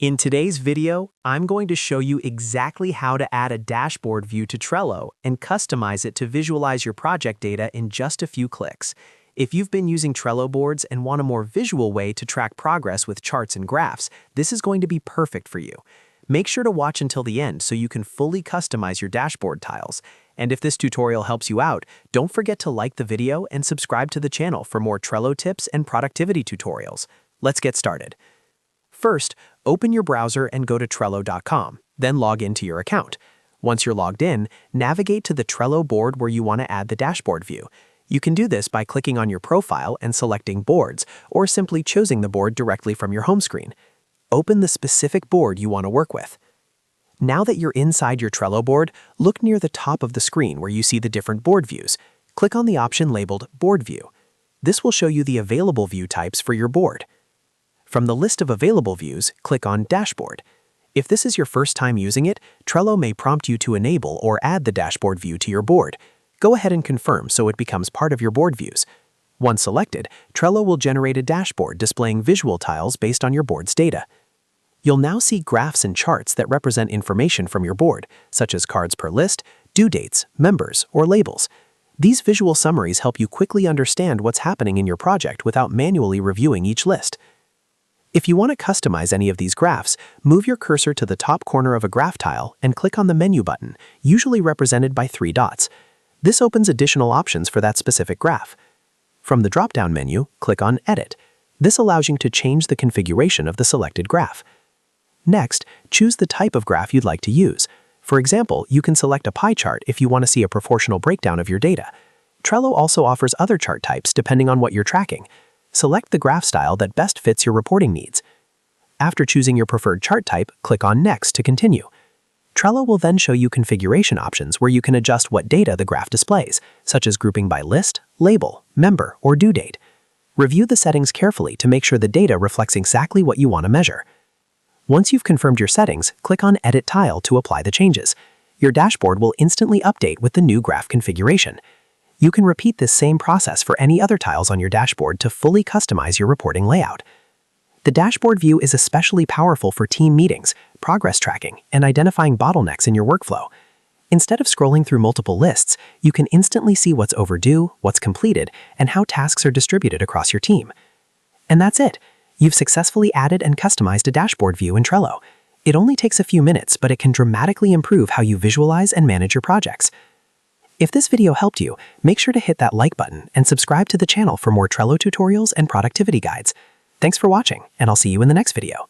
In today's video, I'm going to show you exactly how to add a dashboard view to Trello and customize it to visualize your project data in just a few clicks. If you've been using Trello boards and want a more visual way to track progress with charts and graphs, this is going to be perfect for you. Make sure to watch until the end so you can fully customize your dashboard tiles. And if this tutorial helps you out, don't forget to like the video and subscribe to the channel for more Trello tips and productivity tutorials. Let's get started. First, open your browser and go to Trello.com, then log into your account. Once you're logged in, navigate to the Trello board where you want to add the dashboard view. You can do this by clicking on your profile and selecting Boards, or simply choosing the board directly from your home screen. Open the specific board you want to work with. Now that you're inside your Trello board, look near the top of the screen where you see the different board views. Click on the option labeled Board View. This will show you the available view types for your board. From the list of available views, click on Dashboard. If this is your first time using it, Trello may prompt you to enable or add the dashboard view to your board. Go ahead and confirm so it becomes part of your board views. Once selected, Trello will generate a dashboard displaying visual tiles based on your board's data. You'll now see graphs and charts that represent information from your board, such as cards per list, due dates, members, or labels. These visual summaries help you quickly understand what's happening in your project without manually reviewing each list. If you want to customize any of these graphs, move your cursor to the top corner of a graph tile and click on the menu button, usually represented by 3 dots. This opens additional options for that specific graph. From the drop-down menu, click on Edit. This allows you to change the configuration of the selected graph. Next, choose the type of graph you'd like to use. For example, you can select a pie chart if you want to see a proportional breakdown of your data. Trello also offers other chart types depending on what you're tracking. Select the graph style that best fits your reporting needs. After choosing your preferred chart type, click on Next to continue. Trello will then show you configuration options where you can adjust what data the graph displays, such as grouping by list, label, member, or due date. Review the settings carefully to make sure the data reflects exactly what you want to measure. Once you've confirmed your settings, click on Edit Tile to apply the changes. Your dashboard will instantly update with the new graph configuration. You can repeat this same process for any other tiles on your dashboard to fully customize your reporting layout. The dashboard view is especially powerful for team meetings, progress tracking, and identifying bottlenecks in your workflow. Instead of scrolling through multiple lists, you can instantly see what's overdue, what's completed, and how tasks are distributed across your team. And that's it. You've successfully added and customized a dashboard view in Trello. It only takes a few minutes, but it can dramatically improve how you visualize and manage your projects. If this video helped you, make sure to hit that like button and subscribe to the channel for more Trello tutorials and productivity guides. Thanks for watching, and I'll see you in the next video.